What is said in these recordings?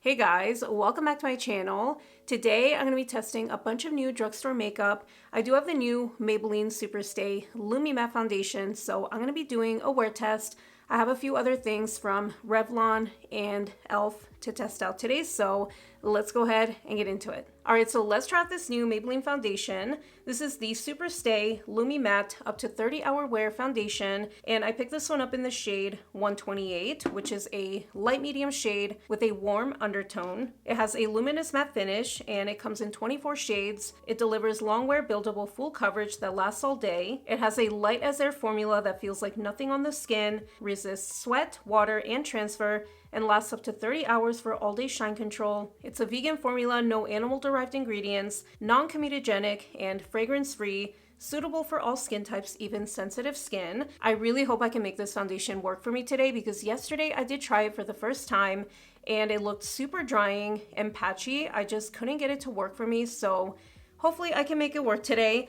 Hey guys, welcome back to my channel. Today I'm going to be testing a bunch of new drugstore makeup. I do have the new Maybelline Superstay Lumi-Matte foundation, so I'm going to be doing a wear test. I have a few other things from Revlon and e.l.f. to test out today, so let's go ahead and get into it. Alright, so let's try out this new Maybelline foundation. This is the Superstay Lumi-Matte up to 30-hour wear foundation, and I picked this one up in the shade 128, which is a light medium shade with a warm undertone. It has a luminous matte finish, and it comes in 24 shades. It delivers long wear buildable full coverage that lasts all day. It has a light as air formula that feels like nothing on the skin, resists sweat, water, and transfer, and lasts up to 30 hours for all-day shine control. It's a vegan formula, no animal-derived ingredients, non-comedogenic, and fragrance-free, suitable for all skin types, even sensitive skin. I really hope I can make this foundation work for me today because yesterday I did try it for the first time and it looked super drying and patchy. I just couldn't get it to work for me, so hopefully I can make it work today.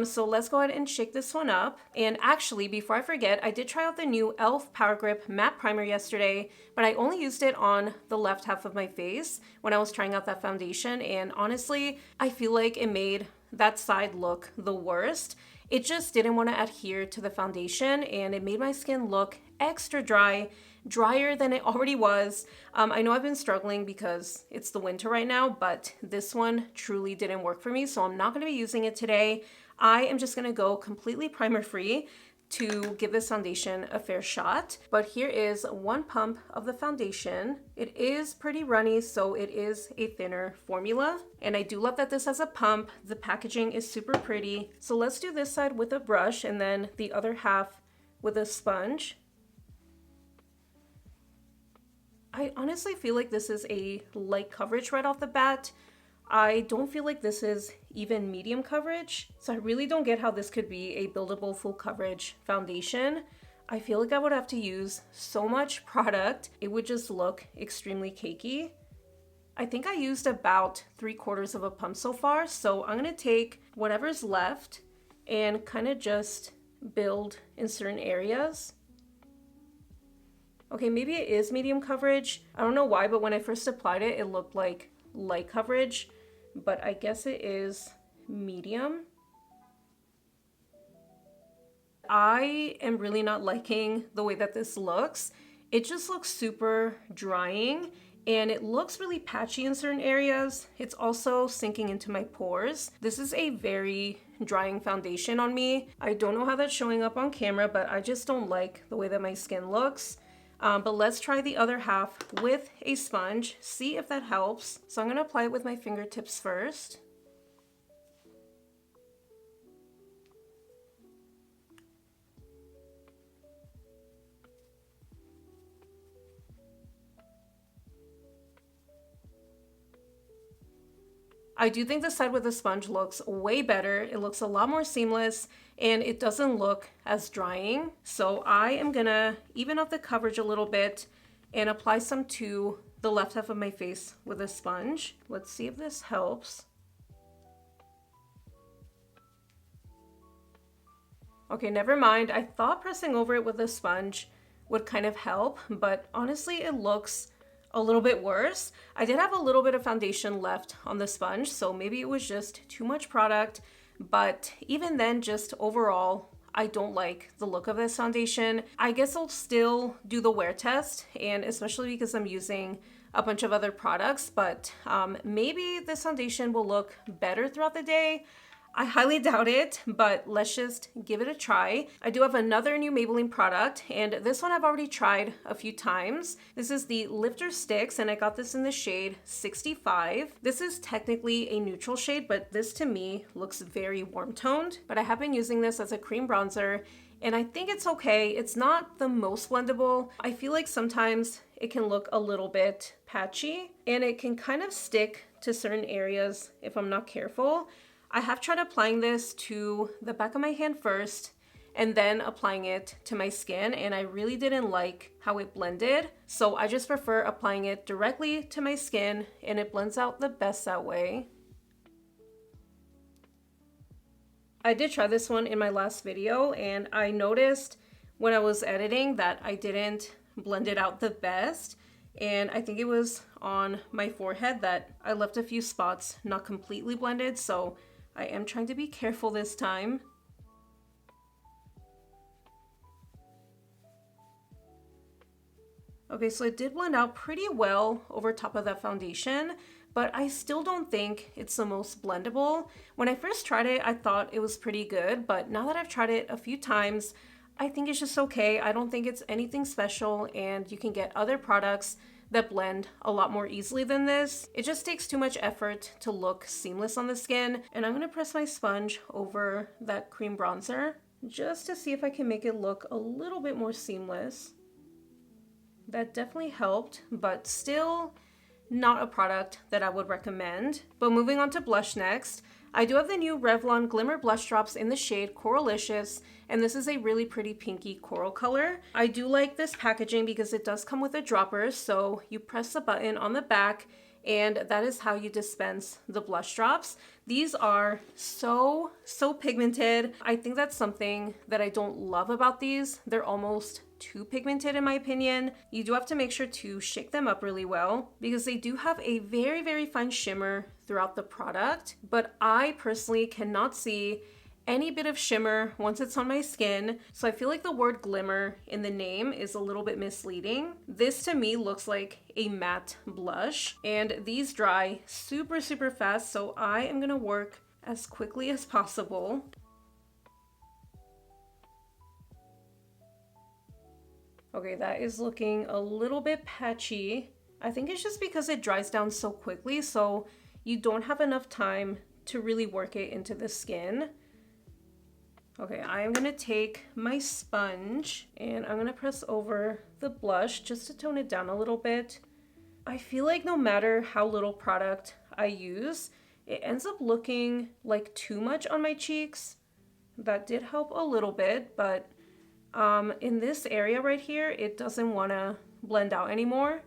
So let's go ahead and shake this one up. And actually, before I forget, I did try out the new e.l.f. Power Grip Matte Primer yesterday, but I only used it on the left half of my face when I was trying out that foundation. And honestly, I feel like it made that side look the worst. It just didn't want to adhere to the foundation and it made my skin look extra dry, drier than it already was. I know I've been struggling because it's the winter right now, but this one truly didn't work for me, so I'm not going to be using it today. I am just going to go completely primer free to give this foundation a fair shot. But here is one pump of the foundation. It is pretty runny, so it is a thinner formula. And I do love that this has a pump. The packaging is super pretty. So let's do this side with a brush and then the other half with a sponge. I honestly feel like this is a light coverage right off the bat. I don't feel like this is even medium coverage, so I really don't get how this could be a buildable full coverage foundation. I feel like I would have to use so much product. It would just look extremely cakey. I think I used about 3/4 of a pump so far, so I'm gonna take whatever's left and kind of just build in certain areas. Okay, maybe it is medium coverage. I don't know why, but when I first applied it, it looked like light coverage, but I guess it is medium. I am really not liking the way that this looks. It just looks super drying and it looks really patchy in certain areas. It's also sinking into my pores. This is a very drying foundation on me. I don't know how that's showing up on camera, but I just don't like the way that my skin looks. But let's try the other half with a sponge, see if that helps. So I'm going to apply it with my fingertips first. I do think the side with the sponge looks way better. It looks a lot more seamless and it doesn't look as drying. So I am gonna even up the coverage a little bit and apply some to the left half of my face with a sponge. Let's see if this helps. Okay, never mind. I thought pressing over it with a sponge would kind of help, but honestly, it looks a little bit worse. I did have a little bit of foundation left on the sponge, so maybe it was just too much product, but even then, just overall, I don't like the look of this foundation. I guess I'll still do the wear test, and especially because I'm using a bunch of other products, but maybe this foundation will look better throughout the day. I highly doubt it, but let's just give it a try. I do have another new Maybelline product, and this one I've already tried a few times. This is the Lifter Stix, and I got this in the shade 65. This is technically a neutral shade, but this to me looks very warm toned. But I have been using this as a cream bronzer, and I think it's okay. It's not the most blendable. I feel like sometimes it can look a little bit patchy, and it can kind of stick to certain areas if I'm not careful. I have tried applying this to the back of my hand first and then applying it to my skin, and I really didn't like how it blended. So I just prefer applying it directly to my skin and it blends out the best that way. I did try this one in my last video and I noticed when I was editing that I didn't blend it out the best. And I think it was on my forehead that I left a few spots not completely blended, so I am trying to be careful this time. Okay, so it did blend out pretty well over top of that foundation, but I still don't think it's the most blendable. When I first tried it, I thought it was pretty good, but now that I've tried it a few times, I think it's just okay. I don't think it's anything special, and you can get other products that blend a lot more easily than this. It just takes too much effort to look seamless on the skin, and I'm gonna press my sponge over that cream bronzer just to see if I can make it look a little bit more seamless. That definitely helped, but still not a product that I would recommend. But moving on to blush next, I do have the new Revlon Glimmer blush drops in the shade Coralicious, and this is a really pretty pinky coral color. I do like this packaging because it does come with a dropper, so you press the button on the back and that is how you dispense the blush drops. These are so pigmented. I think that's something that I don't love about these. They're almost too pigmented in my opinion. You do have to make sure to shake them up really well because they do have a very fine shimmer throughout the product, but I personally cannot see any bit of shimmer once it's on my skin, so I feel like the word glimmer in the name is a little bit misleading. This to me looks like a matte blush, and these dry super fast, so I am gonna work as quickly as possible. Okay, that is looking a little bit patchy. I think it's just because it dries down so quickly, so you don't have enough time to really work it into the skin. Okay, I am gonna take my sponge and I'm gonna press over the blush just to tone it down a little bit. I feel like no matter how little product I use, it ends up looking like too much on my cheeks. That did help a little bit, but in this area right here, it doesn't wanna blend out anymore.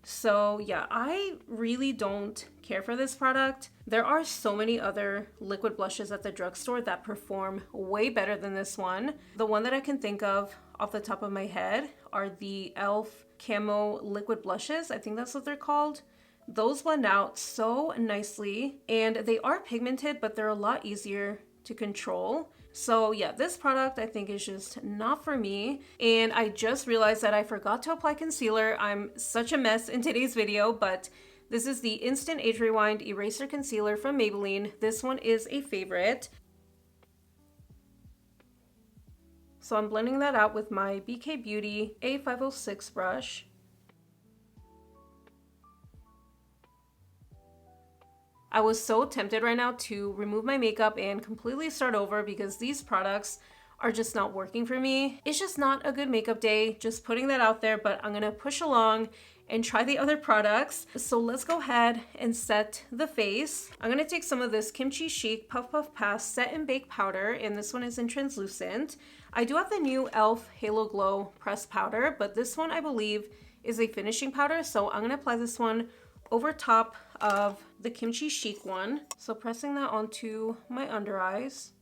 So yeah, I really don't care for this product. There are so many other liquid blushes at the drugstore that perform way better than this one. The one that I can think of off the top of my head are the e.l.f. Camo liquid blushes. I think that's what they're called. Those blend out so nicely and they are pigmented, but they're a lot easier to control. So yeah, this product I think is just not for me. And I just realized that I forgot to apply concealer. I'm such a mess in today's video, but this is the Instant Age Rewind Eraser Concealer from Maybelline. This one is a favorite. So I'm blending that out with my BK Beauty A506 brush. I was so tempted right now to remove my makeup and completely start over because these products are just not working for me. It's just not a good makeup day, just putting that out there, but I'm gonna push along and try the other products. So let's go ahead and set the face. I'm gonna take some of this Kimchi Chic Puff Puff Pass Set and Bake Powder, and this one is in translucent. I do have the new e.l.f. Halo Glow Pressed Powder, but this one I believe is a finishing powder, so I'm gonna apply this one over top of the Kimchi Chic one. So pressing that onto my under eyes.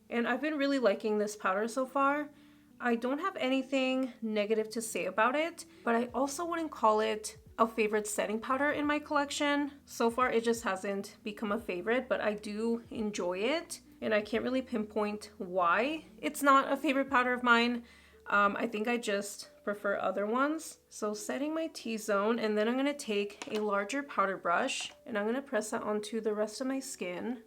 And I've been really liking this powder so far. I don't have anything negative to say about it, but I also wouldn't call it a favorite setting powder in my collection. So far, it just hasn't become a favorite, but I do enjoy it. And I can't really pinpoint why it's not a favorite powder of mine. I think I just prefer other ones. So setting my T-zone, and then I'm gonna take a larger powder brush and I'm gonna press that onto the rest of my skin.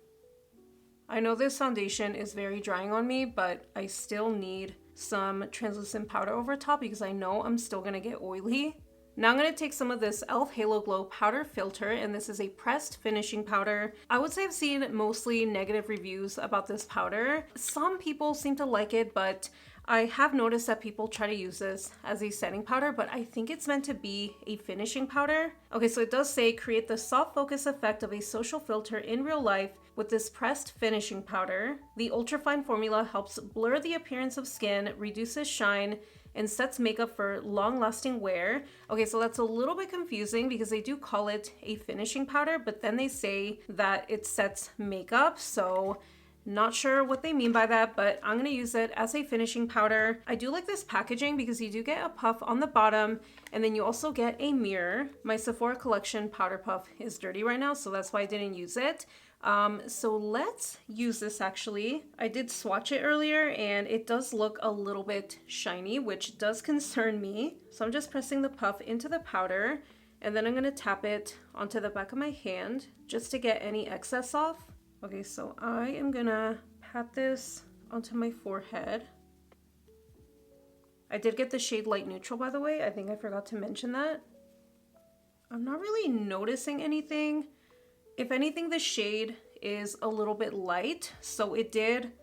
I know this foundation is very drying on me, but I still need some translucent powder over top because I know I'm still gonna get oily. Now I'm gonna take some of this e.l.f. Halo Glow Powder Filter, and this is a pressed finishing powder. I would say I've seen mostly negative reviews about this powder. Some people seem to like it, but I have noticed that people try to use this as a setting powder, but I think it's meant to be a finishing powder. Okay, so it does say create the soft focus effect of a social filter in real life with this pressed finishing powder. The ultrafine formula helps blur the appearance of skin, reduces shine, and sets makeup for long-lasting wear. Okay, so that's a little bit confusing because they do call it a finishing powder, but then they say that it sets makeup, so Not sure what they mean by that, but I'm going to use it as a finishing powder. I do like this packaging because you do get a puff on the bottom, and then you also get a mirror. My Sephora collection powder puff is dirty right now, so that's why I didn't use it. So let's use this actually. I did swatch it earlier and it does look a little bit shiny, which does concern me. So I'm just pressing the puff into the powder, and then I'm going to tap it onto the back of my hand just to get any excess off. Okay, so I am gonna pat this onto my forehead. I did get the shade Light Neutral, by the way. I think I forgot to mention that. I'm not really noticing anything. If anything, the shade is a little bit light, so it did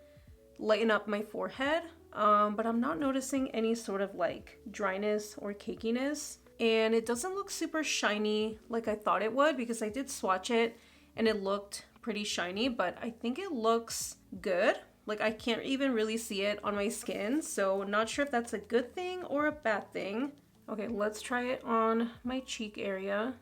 lighten up my forehead, but I'm not noticing any sort of like dryness or cakiness. And it doesn't look super shiny like I thought it would, because I did swatch it and it looked pretty shiny, but I think it looks good. Like I can't even really see it on my skin, so not sure if that's a good thing or a bad thing. Okay, let's try it on my cheek area.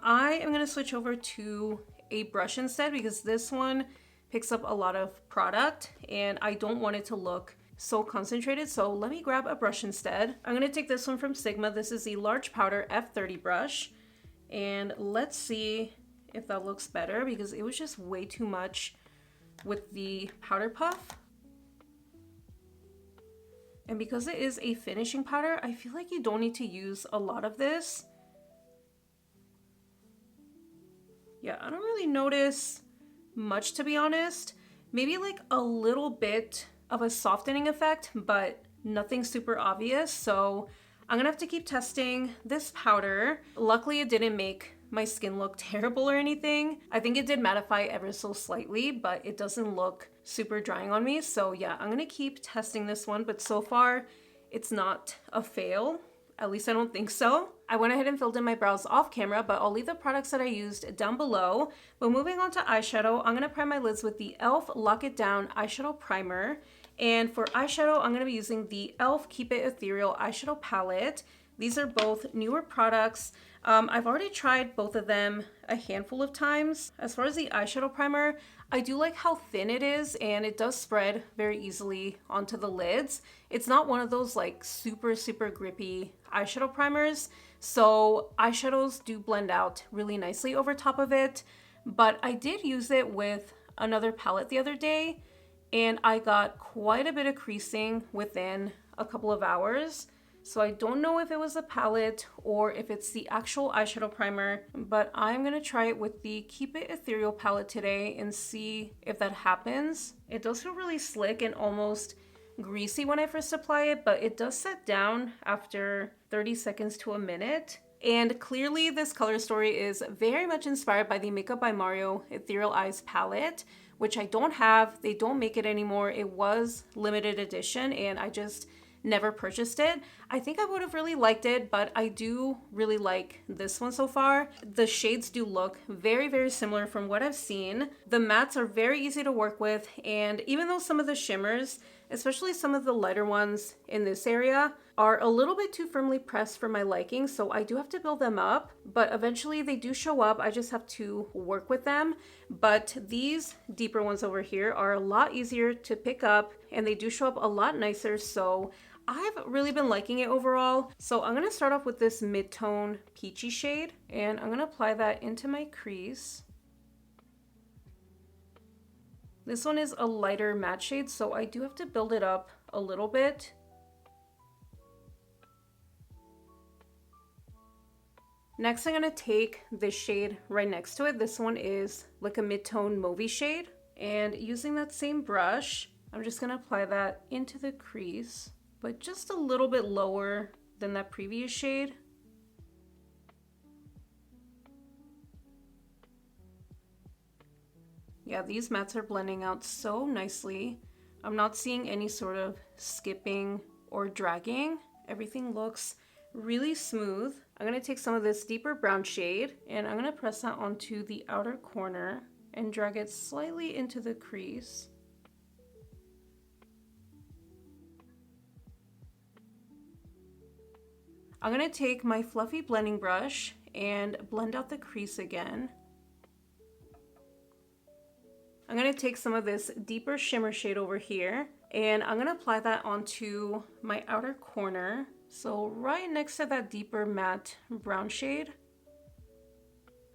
I am going to switch over to a brush instead because this one picks up a lot of product and I don't want it to look so concentrated, so let me grab a brush instead. I'm going to take this one from Sigma. This is the large powder F30 brush, and let's see if that looks better because it was just way too much with the powder puff. And because it is a finishing powder, I feel like you don't need to use a lot of this. Yeah, I don't really notice much, to be honest. Maybe like a little bit of a softening effect, but nothing super obvious. So I'm gonna have to keep testing this powder. Luckily, it didn't make my skin look terrible or anything. I think it did mattify ever so slightly, but it doesn't look super drying on me. So yeah, I'm gonna keep testing this one, but so far it's not a fail. At least I don't think so. I went ahead and filled in my brows off camera, but I'll leave the products that I used down below. But moving on to eyeshadow, I'm gonna prime my lids with the e.l.f. Lock It Down Eyeshadow Primer. And for eyeshadow, I'm gonna be using the e.l.f. Keep It Ethereal Eyeshadow Palette. These are both newer products. I've already tried both of them a handful of times. As far as the eyeshadow primer, I do like how thin it is and it does spread very easily onto the lids. It's not one of those like super grippy eyeshadow primers, so eyeshadows do blend out really nicely over top of it. But I did use it with another palette the other day and I got quite a bit of creasing within a couple of hours. So I don't know if it was a palette or if it's the actual eyeshadow primer, but I'm gonna try it with the Keep It Ethereal palette today and see if that happens. It does feel really slick and almost greasy when I first apply it, but it does set down after 30 seconds to a minute. And clearly this color story is very much inspired by the Makeup by Mario Ethereal Eyes palette, which I don't have. They don't make it anymore. It was limited edition and I just never purchased it. I think I would have really liked it, but I do really like this one so far. The shades do look very similar from what I've seen. The mattes are very easy to work with, and even though some of the shimmers, especially some of the lighter ones in this area, are a little bit too firmly pressed for my liking, so I do have to build them up, but eventually they do show up. I just have to work with them. But these deeper ones over here are a lot easier to pick up and they do show up a lot nicer, so I've really been liking it overall. So I'm gonna start off with this mid-tone peachy shade and I'm gonna apply that into my crease. This one is a lighter matte shade, so I do have to build it up a little bit. Next, I'm gonna take this shade right next to it. This one is like a mid-tone mauvey shade. And using that same brush, I'm just gonna apply that into the crease, but just a little bit lower than that previous shade. Yeah, these mattes are blending out so nicely. I'm not seeing any sort of skipping or dragging. Everything looks really smooth. I'm gonna take some of this deeper brown shade and I'm gonna press that onto the outer corner and drag it slightly into the crease. I'm gonna take my fluffy blending brush and blend out the crease again. I'm going to take some of this deeper shimmer shade over here, and I'm going to apply that onto my outer corner. So right next to that deeper matte brown shade.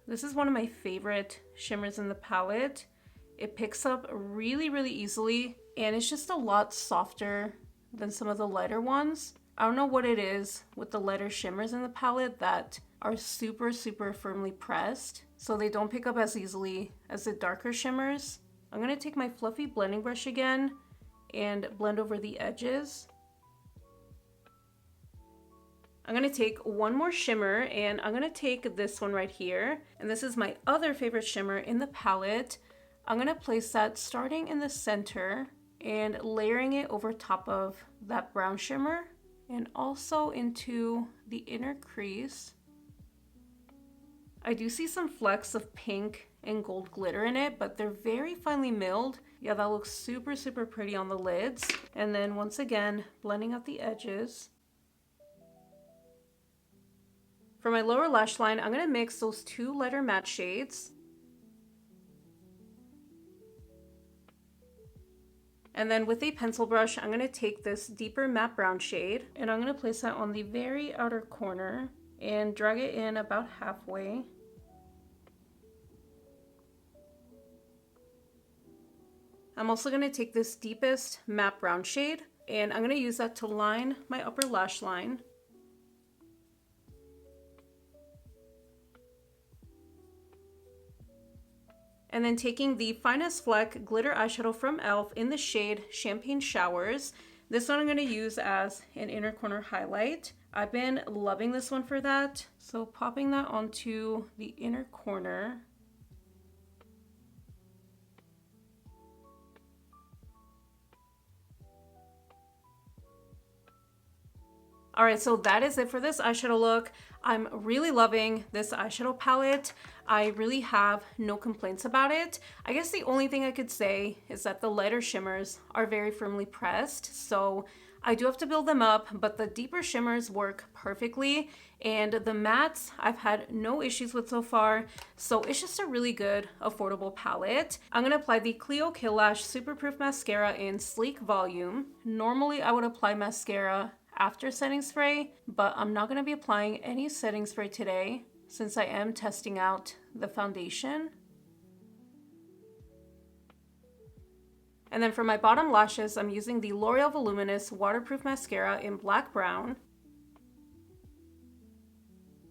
This is one of my favorite shimmers in the palette. It picks up really, really easily, and it's just a lot softer than some of the lighter ones. I don't know what it is with the lighter shimmers in the palette that are super, super firmly pressed, so they don't pick up as easily as the darker shimmers. I'm going to take my fluffy blending brush again and blend over the edges. I'm going to take one more shimmer, and I'm going to take this one right here. And this is my other favorite shimmer in the palette. I'm going to place that starting in the center and layering it over top of that brown shimmer and also into the inner crease. I do see some flecks of pink and gold glitter in it, but they're very finely milled. Yeah, that looks super, super pretty on the lids. And then once again, blending out the edges. For my lower lash line, I'm going to mix those two lighter matte shades. And then with a pencil brush, I'm going to take this deeper matte brown shade, and I'm going to place that on the very outer corner and drag it in about halfway. I'm also going to take this deepest matte brown shade, and I'm going to use that to line my upper lash line. And then taking the Finest Fleck glitter eyeshadow from e.l.f. in the shade Champagne Showers. This one I'm going to use as an inner corner highlight. I've been loving this one for that. So popping that onto the inner corner. Alright, so that is it for this eyeshadow look. I'm really loving this eyeshadow palette. I really have no complaints about it. I guess the only thing I could say is that the lighter shimmers are very firmly pressed, so I do have to build them up, but the deeper shimmers work perfectly, and the mattes I've had no issues with so far, so it's just a really good, affordable palette. I'm going to apply the Clio Kill Lash Superproof Mascara in Sleek Volume. Normally I would apply mascara after setting spray, but I'm not going to be applying any setting spray today since I am testing out the foundation. And then for my bottom lashes, I'm using the L'Oreal Voluminous Waterproof Mascara in Black Brown.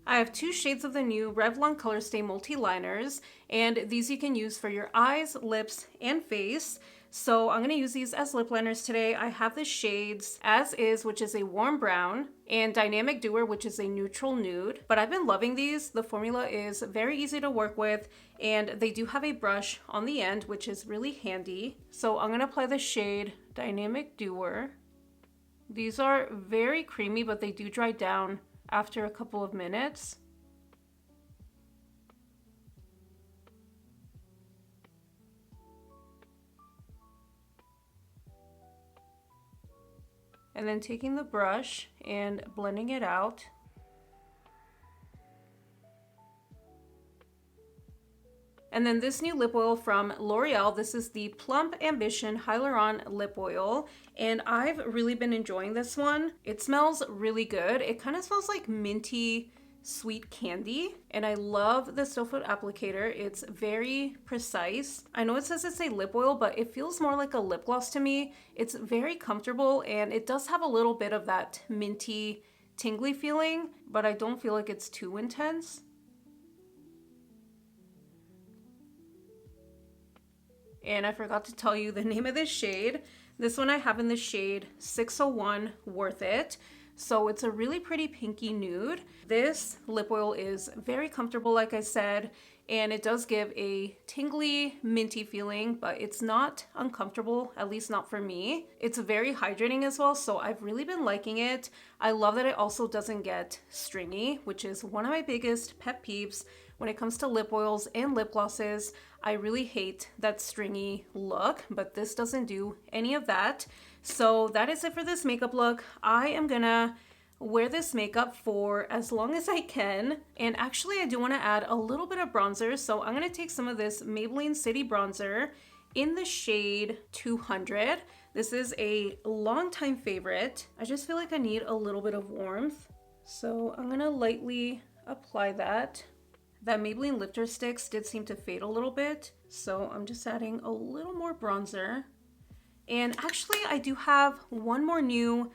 I have two shades of the new Revlon Color Stay Multi-Liners, and these you can use for your eyes, lips, and face. So I'm going to use these as lip liners today. I have the shades As Is, which is a warm brown, and Dynamic Doer, which is a neutral nude. But I've been loving these. The formula is very easy to work with, and they do have a brush on the end, which is really handy. So I'm going to apply the shade Dynamic Doer. These are very creamy, but they do dry down after a couple of minutes. And then taking the brush and blending it out. And then this new lip oil from L'Oreal, this is the Plump Ambition Hyaluron Lip Oil, and I've really been enjoying this one. It smells really good. It kind of smells like minty sweet candy, and I love the still foot applicator. It's very precise. I know it says it's a lip oil, but it feels more like a lip gloss to me. It's very comfortable, and it does have a little bit of that minty, tingly feeling, but I don't feel like it's too intense. And I forgot to tell you the name of this shade. This one I have in the shade 601 Worth It. So it's a really pretty pinky nude. This lip oil is very comfortable, like I said, and it does give a tingly, minty feeling, but it's not uncomfortable, at least not for me. It's very hydrating as well, so I've really been liking it. I love that it also doesn't get stringy, which is one of my biggest pet peeves when it comes to lip oils and lip glosses. I really hate that stringy look, but this doesn't do any of that. So that is it for this makeup look. I am gonna wear this makeup for as long as I can. And actually I do want to add a little bit of bronzer, so I'm going to take some of this Maybelline City Bronzer in the shade 200. This is a longtime favorite. I just feel like I need a little bit of warmth, so I'm going to lightly apply that. That Maybelline lifter sticks did seem to fade a little bit, so I'm just adding a little more bronzer. And actually I do have one more new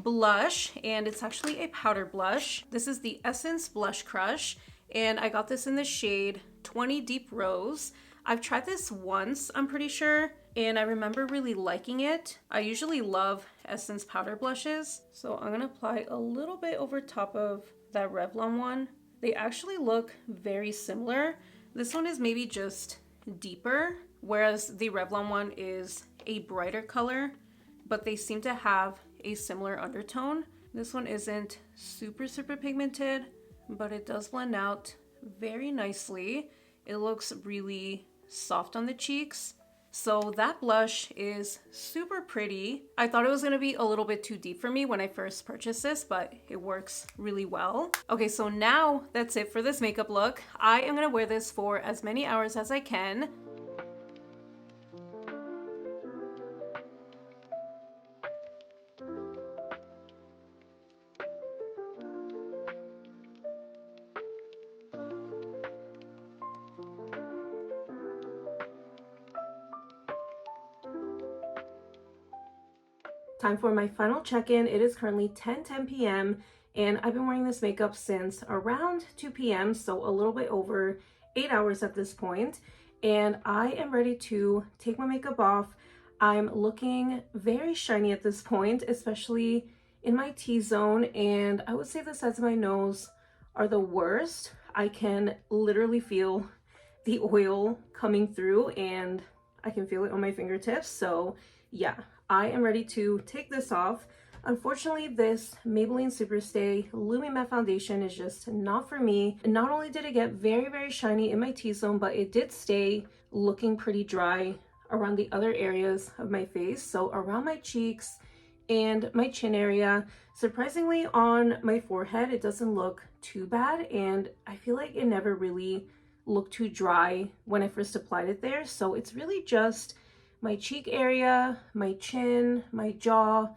blush, and it's actually a powder blush. This is the Essence Blush Crush, and I got this in the shade 20 Deep Rose. I've tried this once, I'm pretty sure, and I remember really liking it. I usually love Essence powder blushes, so I'm gonna apply a little bit over top of that Revlon one. They actually look very similar. This one is maybe just deeper, whereas the Revlon one is a brighter color, but they seem to have a similar undertone. This one isn't super pigmented, but it does blend out very nicely. It looks really soft on the cheeks. So that blush is super pretty. I thought it was gonna be a little bit too deep for me when I first purchased this, but it works really well. Okay, so now that's it for this makeup look. I am gonna wear this for as many hours as I can. Time for my final check-in. It is currently 10:10 p.m. and I've been wearing this makeup since around 2 p.m. so a little bit over 8 hours at this point, and I am ready to take my makeup off. I'm looking very shiny at this point, especially in my T-zone, and I would say the sides of my nose are the worst. I can literally feel the oil coming through and I can feel it on my fingertips. So yeah, I am ready to take this off. Unfortunately, this Maybelline Superstay Lumi-Matte foundation is just not for me. And not only did it get very shiny in my T-zone, but it did stay looking pretty dry around the other areas of my face. So around my cheeks and my chin area. Surprisingly, on my forehead, it doesn't look too bad. And I feel like it never really looked too dry when I first applied it there. So it's really just my cheek area, my chin, my jaw,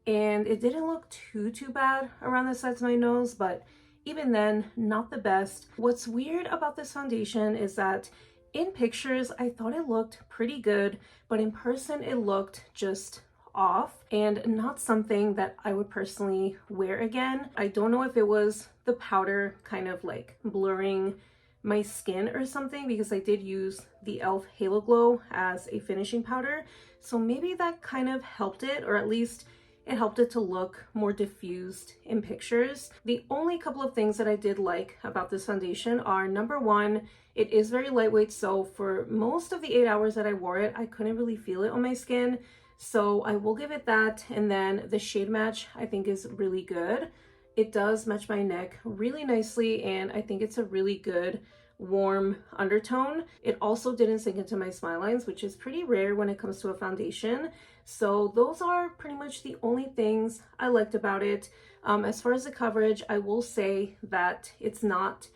and it didn't look too bad around the sides of my nose, but even then, not the best. What's weird about this foundation is that in pictures, I thought it looked pretty good, but in person, it looked just off and not something that I would personally wear again. I don't know if it was the powder kind of like blurring my skin or something, because I did use the e.l.f. Halo Glow as a finishing powder, so maybe that kind of helped it, or at least it helped it to look more diffused in pictures. The only couple of things that I did like about this foundation are, number one, it is very lightweight, so for most of the 8 hours that I wore it, I couldn't really feel it on my skin, so I will give it that. And then the shade match I think is really good. It does match my neck really nicely, and I think it's a really good warm undertone. It also didn't sink into my smile lines, which is pretty rare when it comes to a foundation. So those are pretty much the only things I liked about it. As far as the coverage, I will say that it's not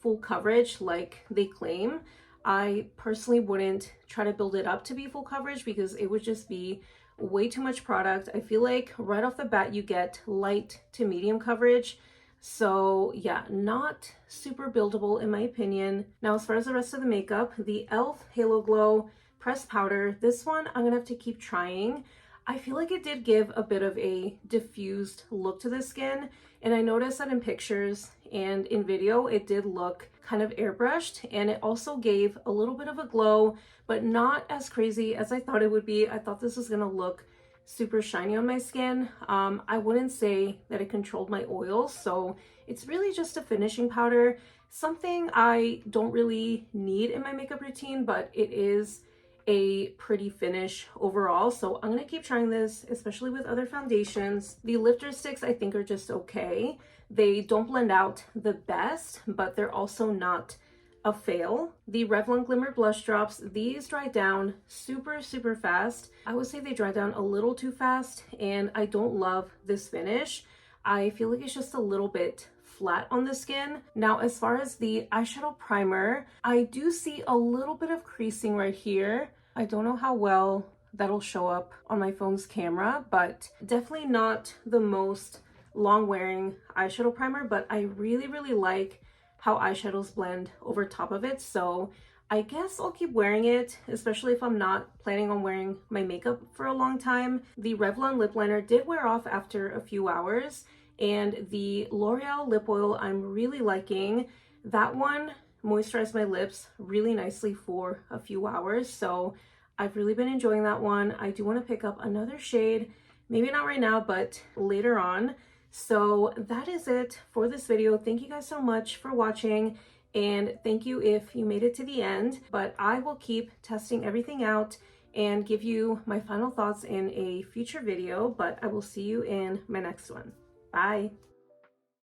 full coverage like they claim. I personally wouldn't try to build it up to be full coverage because it would just be way too much product. I feel like right off the bat you get light to medium coverage, so yeah, not super buildable in my opinion. Now, as far as the rest of the makeup, the e.l.f. Halo Glow pressed powder, this one I'm gonna have to keep trying. I feel like it did give a bit of a diffused look to the skin, and I noticed that in pictures and in video it did look kind of airbrushed, and it also gave a little bit of a glow, but not as crazy as I thought it would be. I thought this was gonna look super shiny on my skin. I wouldn't say that it controlled my oils, so it's really just a finishing powder, something I don't really need in my makeup routine, but it is a pretty finish overall. So I'm gonna keep trying this, especially with other foundations. The lifter sticks I think are just okay. They don't blend out the best, but they're also not a fail. The Revlon Glimmer blush drops, these dry down super fast. I would say they dry down a little too fast, and I don't love this finish. I feel like it's just a little bit flat on the skin. Now, as far as the eyeshadow primer, I do see a little bit of creasing right here. I don't know how well that'll show up on my phone's camera, but definitely not the most long wearing eyeshadow primer, but I really, really like how eyeshadows blend over top of it. So I guess I'll keep wearing it, especially if I'm not planning on wearing my makeup for a long time. The Revlon lip liner did wear off after a few hours, and the L'Oreal lip oil I'm really liking. That one moisturized my lips really nicely for a few hours, so I've really been enjoying that one. I do want to pick up another shade, maybe not right now, but later on. So that is it for this video. Thank you guys so much for watching, and thank you if you made it to the end. But I will keep testing everything out and give you my final thoughts in a future video, but I will see you in my next one. Bye.